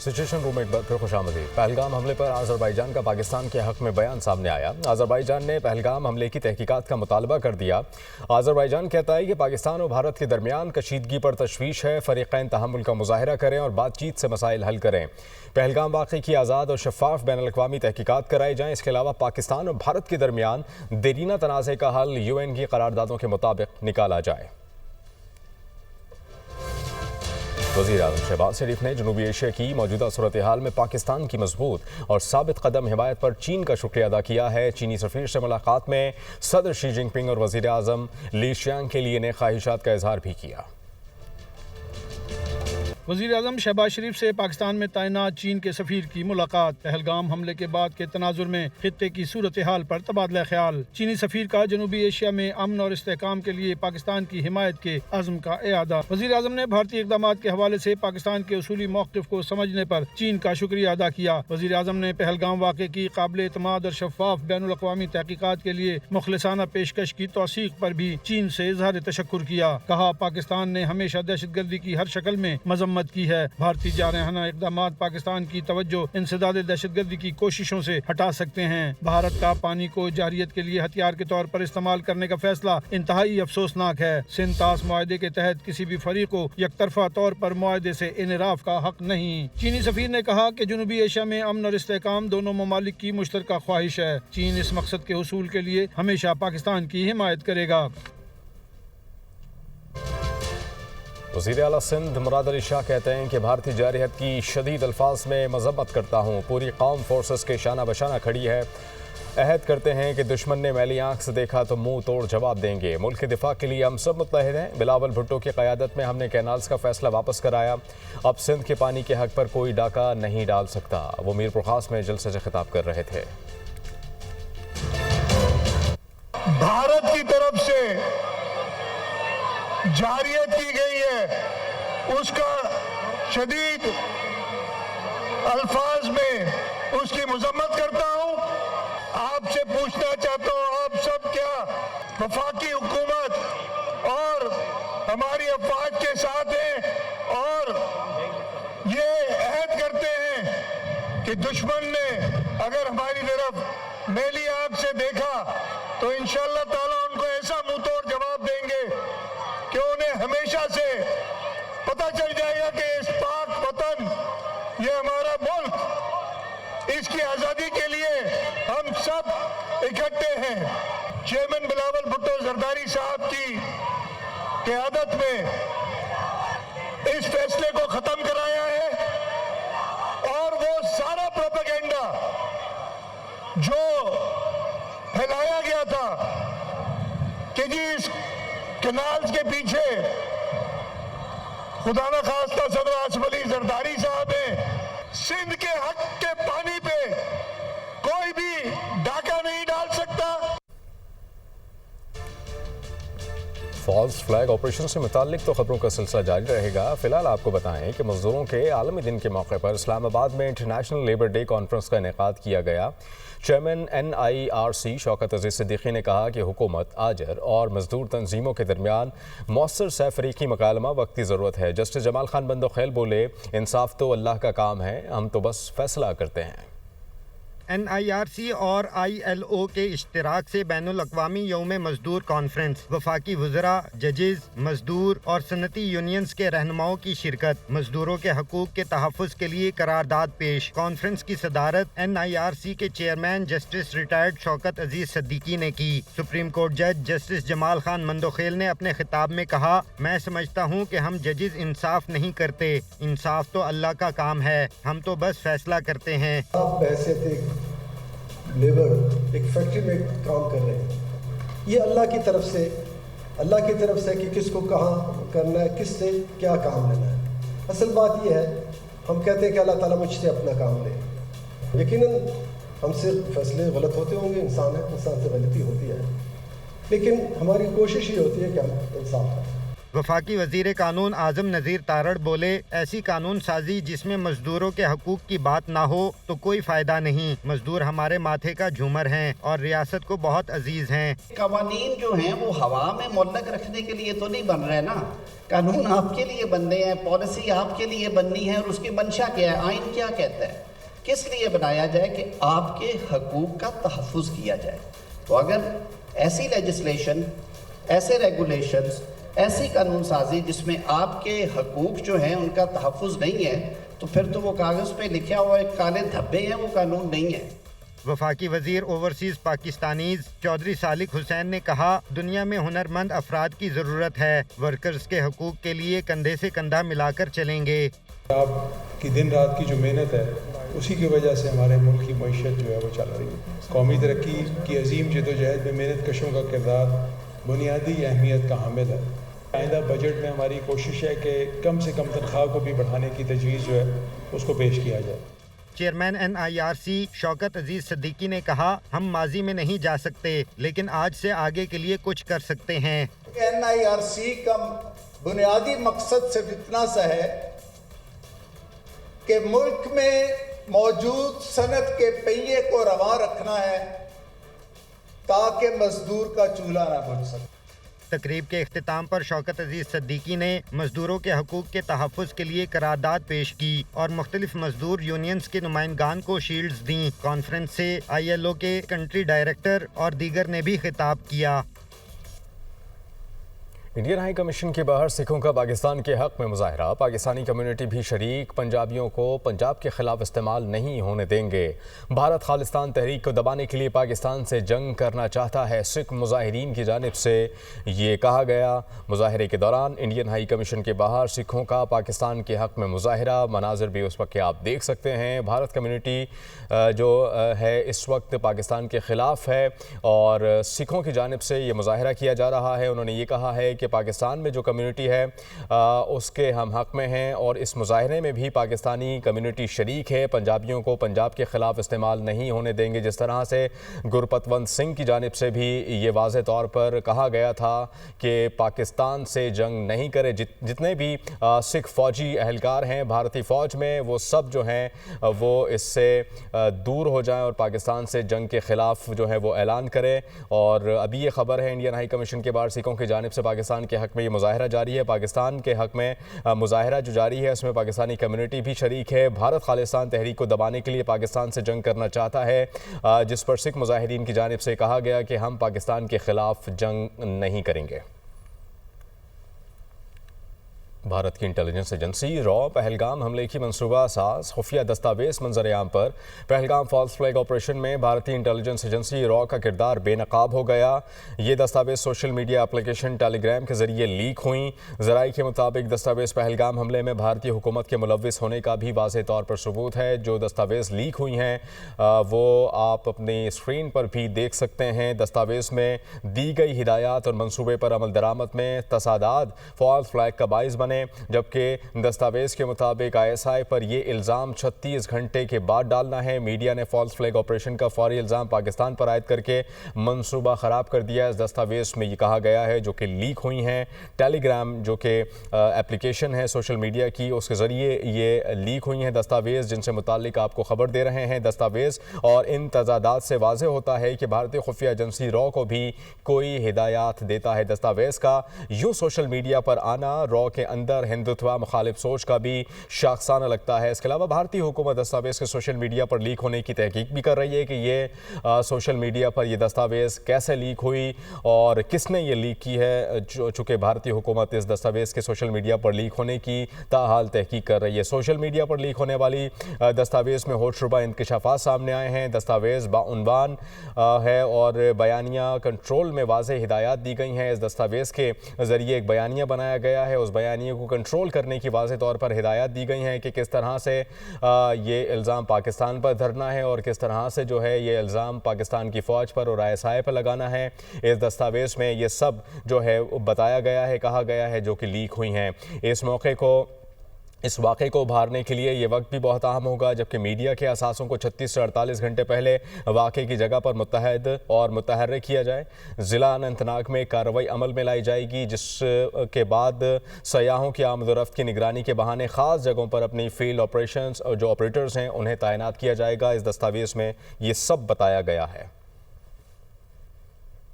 Situation room में एक बार फिर खुशामदीद। पहलगाम हमले पर आज़रबाईजान का पाकिस्तान के हक में बयान सामने आया। आज़रबाईजान ने पहलगाम हमले की तहकीकात का मुतालबा कर दिया। आज़रबाईजान कहता है कि पाकिस्तान और भारत के दरमियान कशीदगी पर तशवीश है, फरीक़ैन तहम्मुल का मुजाहरा करें और बातचीत से मसाइल हल करें। पहलगाम वाक़े की आज़ाद और शफ़ाफ़ बैनुल-अक़वामी तहकीकात कराई जाएँ। इसके अलावा पाकिस्तान और भारत के दरमियान देरीना तनाज़े का हल UN की करारदादों के मुताबिक निकाला जाए। वज़ीर-ए-आज़म शहबाज शरीफ ने जनूबी एशिया की मौजूदा सूरत हाल में पाकिस्तान की मजबूत और साबित कदम हिमायत पर चीन का शुक्रिया अदा किया है। चीनी सफ़ीर से मुलाकात में सदर शी जिनपिंग और वज़ीर-ए-आज़म ली शियांग के लिए नेक ख्वाहिशात का इजहार भी किया। वज़ीर-ए-आज़म शहबाज शरीफ से पाकिस्तान में तैनात चीन के सफ़ीर की मुलाकात। पहलगाम हमले के बाद के तनाजुर में खित्ते की सूरत हाल पर तबादला ख्याल। चीनी सफ़ीर का जनूबी एशिया में अमन और इस्तेहकाम के लिए पाकिस्तान की हिमायत के अज़्म का इआदा। वज़ीर-ए-आज़म ने भारतीय इक़दामात के हवाले से पाकिस्तान के उसूली मौक़िफ़ को समझने पर चीन का शुक्रिया अदा किया। वज़ीर-ए-आज़म ने पहलगाम वाक़े की काबिल एतमाद और शफ़ाफ़ बैनुल-अक़वामी तहक़ीक़ात के लिए मुख़लिसाना पेशकश की तौसीक़ पर भी चीन से इज़हार तशक्कुर किया। कहा, पाकिस्तान ने हमेशा दहशतगर्दी की हर शक्ल में मज़म्मत की है। भारतीय जारहाना इक़दामात पाकिस्तान की तवज्जो इंसदाद दहशतगर्दी की कोशिशों से हटा सकते हैं। भारत का पानी को जारियत के लिए हथियार के तौर पर इस्तेमाल करने का फैसला इंतहाई अफसोसनाक है। सिंध तास मुआहदे के तहत किसी भी फरीक को यकतरफा तौर पर मुआहदे से इनराफ का हक नहीं। चीनी सफ़ीर ने कहा कि जनूबी एशिया में अमन और इस्तेहकाम दोनों ममालिक की मुश्तरका ख्वाहिश है। चीन इस मकसद के हुसूल के लिए हमेशा पाकिस्तान की हिमायत करेगा। वज़ीर आला सिंध मुराद अली शाह कहते हैं कि भारतीय जारहियत की शदीद अल्फाज में मज़म्मत करता हूँ। पूरी कौम फोर्सेस के शाना बशाना खड़ी है। अहद करते हैं कि दुश्मन ने मैली आंख से देखा तो मुंह तोड़ जवाब देंगे। मुल्क के दिफा के लिए हम सब मुत्तहिद हैं। बिलावल भुट्टो की क़यादत में हमने कैनाल्स का फैसला वापस कराया। अब सिंध के पानी के हक पर कोई डाका नहीं डाल सकता। वो मीरपुर खास में जलसे से खिताब कर रहे थे। भारत की तरफ से जारियत की गई है, उसका शदीद अल्फाज में उसकी मजम्मत करता हूँ। आपसे पूछना चाहता हूँ, आप सब क्या वफाकी हुकूमत और हमारी अफवाज के साथ हैं और ये अहद करते हैं कि दुश्मन ने अगर हमारी तरफ मैली आंख से देखा तो इंशाअल्लाह ताला उनको ऐसा मुंह तोड़ जवाब देंगे कि उन्हें हमेशा से पता चल जाएगा कि इस पाक वतन, ये हमारा मुल्क, इसकी आज़ादी के लिए हम सब इकट्ठे हैं। चेयरमैन बिलावल भुट्टो जरदारी साहब की क़यादत में इस फैसले को ख़त्म कराया है और वो सारा प्रोपेगेंडा जो फैलाया गया था कि जी इस कैनाल्स के पीछे खुदा न खास्ता सदर आसिफ अली जरदारी साहब हैं, सिंध के हक के पानी पे कोई भी डाका नहीं डाल सकता। फॉल्स फ्लैग ऑपरेशन से मुताल्लिक तो खबरों का सिलसिला जारी रहेगा। फिलहाल आपको बताएं कि मजदूरों के आलमी दिन के मौके पर इस्लामाबाद में इंटरनेशनल लेबर डे कॉन्फ्रेंस का इनेकाद किया गया। चेयरमैन NIRC शौकत अजीज सिद्दीकी ने कहा कि हुकूमत, आजर और मजदूर तंजीमों के दरमियान मौसर सहफरीकी मकालमा वक्ती ज़रूरत है। जस्टिस जमाल खान बंदोखेल बोले, इंसाफ तो अल्लाह का काम है, हम तो बस फैसला करते हैं। NIRC और ILO के इश्तिराक से बैनुल-अक़वामी यौम मज़दूर कॉन्फ्रेंस, वफाकी वज़रा, जजेज़, मज़दूर और सनती यूनियंस के रहनुमाओं की शिरकत। मज़दूरों के हकूक़ के तहफ़्फ़ुज़ के लिए करारदाद पेश। कॉन्फ्रेंस की सदारत NIRC के चेयरमैन जस्टिस रिटायर्ड शौकत अजीज सिद्दीकी ने की। सुप्रीम कोर्ट जज जस्टिस जमाल खान मंदोखेल ने अपने खिताब में कहा, मैं समझता हूँ कि हम जजेज़ इंसाफ नहीं करते, इंसाफ तो अल्लाह का काम है, हम तो बस फैसला करते हैं। लेबर एक फैक्ट्री में काम कर रहे हैं, ये अल्लाह की तरफ से कि किसको कहाँ करना है, किससे क्या काम लेना है। असल बात ये है, हम कहते हैं कि अल्लाह ताला मुझसे अपना काम ले। यकीनन हमसे फैसले गलत होते होंगे, इंसान है, इंसान से गलती होती है, लेकिन हमारी कोशिश ये होती है कि हम इंसाफ करें। वफाकी वजीर कानून आजम नज़ीर तारड़ बोले, ऐसी कानून साजी जिसमें मजदूरों के हकूक की बात ना हो तो कोई फ़ायदा नहीं। मजदूर हमारे माथे का झूमर हैं और रियासत को बहुत अजीज़ हैं। कवानीन जो हैं वो हवा में मुअल्लक रखने के लिए तो नहीं बन रहे ना, कानून आपके लिए बनने हैं, पॉलिसी आपके लिए बननी है और उसकी मंशा क्या है, आइन क्या कहता है, किस लिए बनाया जाए कि आपके हकूक का तहफ़्फ़ुज़ किया जाए। तो अगर ऐसी लेजिस्लेशन, ऐसे रेगुलेशंस, ऐसी कानून साजी जिसमें आपके हकूक जो हैं उनका तहफ़्फ़ुज़ नहीं है, तो फिर तो वो कागज़ पे लिखा हुआ एक काले धब्बे हैं, वो कानून नहीं है। वफाकी वजीर ओवरसीज़ पाकिस्तानीज़ चौधरी सालिक हुसैन ने कहा, दुनिया में हुनरमंद अफराद की ज़रूरत है। वर्कर्स के हकूक के लिए कंधे से कंधा मिलाकर चलेंगे। आपकी दिन रात की जो मेहनत है उसी की वजह से हमारे मुल्क की मईशत जो है वो चल रही है। कौमी तरक्की की अजीम जदोजहद में मेहनत कशों का किरदार बुनियादी अहमियत का हामिल है। आइंदा बजट में हमारी कोशिश है कि कम से कम तनख्वाह को भी बढ़ाने की तजवीज़ जो है उसको पेश किया जाए। चेयरमैन NIRC शौकत अजीज सिद्दीकी ने कहा, हम माजी में नहीं जा सकते लेकिन आज से आगे के लिए कुछ कर सकते हैं। NIRC का बुनियादी मकसद सिर्फ इतना सा है कि मुल्क में मौजूद सनत के पहिए को रवा रखना है ताकि मजदूर का चूल्हा ना बुझ सके। तकरीब के इख्तिताम पर शौकत अजीज सिद्दीकी ने मजदूरों के हकूक के तहफ़्फ़ुज़ के लिए करारदाद पेश की और मुख्तलिफ मजदूर यूनियंस के नुमाइंदान को शील्ड्स दी। कॉन्फ्रेंस से ILO के कंट्री डायरेक्टर और दीगर ने भी खिताब किया। इंडियन हाई कमीशन के बाहर सिखों का पाकिस्तान के हक में मुजाहरा, पाकिस्तानी कम्युनिटी भी शरीक, पंजाबियों को पंजाब के खिलाफ इस्तेमाल नहीं होने देंगे। भारत खालिस्तान तहरीक को दबाने के लिए पाकिस्तान से जंग करना चाहता है, सिख मुजाहिरीन की जानिब से ये कहा गया। मुजाहरे के दौरान इंडियन हाई कमीशन के बाहर सिखों का पाकिस्तान के हक में मुजाहरा, मनाजिर भी उस वक्त आप देख सकते हैं। भारत कम्युनिटी जो है इस वक्त पाकिस्तान के ख़िलाफ़ है और सिखों की जानिब से ये मुजाहरा किया जा रहा है। उन्होंने ये कहा है कि पाकिस्तान में जो कम्युनिटी है उसके हम हक में हैं और इस मुजाहरे में भी पाकिस्तानी कम्युनिटी शरीक है। पंजाबियों को पंजाब के ख़िलाफ़ इस्तेमाल नहीं होने देंगे। जिस तरह से गुरपतवंत सिंह की जानिब से भी ये वाज़े तौर पर कहा गया था कि पाकिस्तान से जंग नहीं करे। जितने भी सिख फ़ौजी अहलकार हैं भारतीय फ़ौज में, वो सब जो हैं वो इससे दूर हो जाएं और पाकिस्तान से जंग के ख़िलाफ़ जो है वो ऐलान करें। और अभी ये ख़बर है इंडियन हाई कमीशन के बाहर सिखों की जानिब से पाकिस्तान के हक़ में ये मुजाहरा जारी है। पाकिस्तान के हक़ में मुजाहरा जो जारी है उसमें पाकिस्तानी कम्युनिटी भी शरीक है। भारत खालिस्तान तहरीक को दबाने के लिए पाकिस्तान से जंग करना चाहता है, जिस पर सिख मुजाहिरीन की जानिब से कहा गया कि हम पाकिस्तान के ख़िलाफ़ जंग नहीं करेंगे। भारत की इंटेलिजेंस एजेंसी रॉ पहलगाम हमले की मनसूबा साज खुफिया दस्तावेज मंजर-ए-आम पर पहलगाम फॉल्स फ्लैग ऑपरेशन में भारतीय इंटेलिजेंस एजेंसी रॉ का किरदार बेनकाब हो गया। ये दस्तावेज सोशल मीडिया एप्लीकेशन टेलीग्राम के जरिए लीक हुई। ज़राई के मुताबिक दस्तावेज पहलगाम हमले में भारतीय हुकूमत के मुलव्विस होने का भी वाज़ेह तौर पर सबूत है। जो दस्तावेज लीक हुई हैं वो आप अपनी स्क्रीन पर भी देख सकते हैं। दस्तावेज में दी गई हिदायत और मनसूबे पर अमल दरामद में तसादाद फॉल्स फ्लैग का बाइस बने, जबकि दस्तावेज के मुताबिक ISI पर यह इल्ज़ाम 36 घंटे के बाद डालना है। मीडिया ने फॉल्स फ्लैग ऑपरेशन का फौरी इल्ज़ाम पाकिस्तान पर आयद करके मंसूबा ख़राब कर दिया। इस दस्तावेज में ये कहा गया है जो कि लीक हुई हैं। टेलीग्राम जो कि एप्लीकेशन है सोशल मीडिया की, उसके ज़रिए ये लीक हुई हैं दस्तावेज़ जिनसे मुताल्लिक आपको ख़बर दे रहे हैं दस्तावेज़। और इन तजादात से वाज़ेह होता है कि भारतीय खुफिया एजेंसी रॉ को भी कोई हिदायत देता है दस्तावेज़ का। यूँ सोशल मीडिया पर आना रॉ के अंदर हिंदुत्व मुखालिफ सोच का भी शाखसाना लगता है। इसके अलावा भारतीय हुकूमत दस्तावेज़ के सोशल मीडिया पर लीक होने की तहकीक भी कर रही है कि ये सोशल मीडिया पर यह दस्तावेज़ कैसे लीक हुई और किसने ये लीक की है। चूँकि भारतीय हुकूमत इस दस्तावेज़ के सोशल मीडिया पर लीक होने की ताहाल तहकीक कर रही है। सोशल मीडिया पर लीक होने वाली दस्तावेज़ में होशरुबा इंकशाफात सामने आए हैं। दस्तावेज़ बाउनवान है और बयानिया कंट्रोल में वाज़ेह हिदायत दी गई हैं। इस दस्तावेज़ के ज़रिए एक बयानिया बनाया गया है, उस बयानिया को कंट्रोल करने की वाज़ेह तौर पर हिदायत दी गई हैं कि किस तरह से ये इल्ज़ाम पाकिस्तान पर धरना है और किस तरह से जो है ये इल्ज़ाम पाकिस्तान की फ़ौज पर और ISI पर लगाना है। इस दस्तावेज़ में ये सब जो है बताया गया है, कहा गया है, जो कि लीक हुई हैं। इस मौके को इस वाक़े को उभारने के लिए ये वक्त भी बहुत अहम होगा, जबकि मीडिया के असासों को 36 से 48 घंटे पहले वाक़े की जगह पर मुत्तहद और मुतहर्रिक किया जाए। ज़िला अनंतनाग में कार्रवाई अमल में लाई जाएगी, जिसके बाद सयाहों की आमद-ओ-रफ्त की निगरानी के बहाने ख़ास जगहों पर अपनी फील्ड ऑपरेशंस और जो ऑपरेटर्स हैं उन्हें तैनात किया जाएगा। इस दस्तावेज़ में ये सब बताया गया है।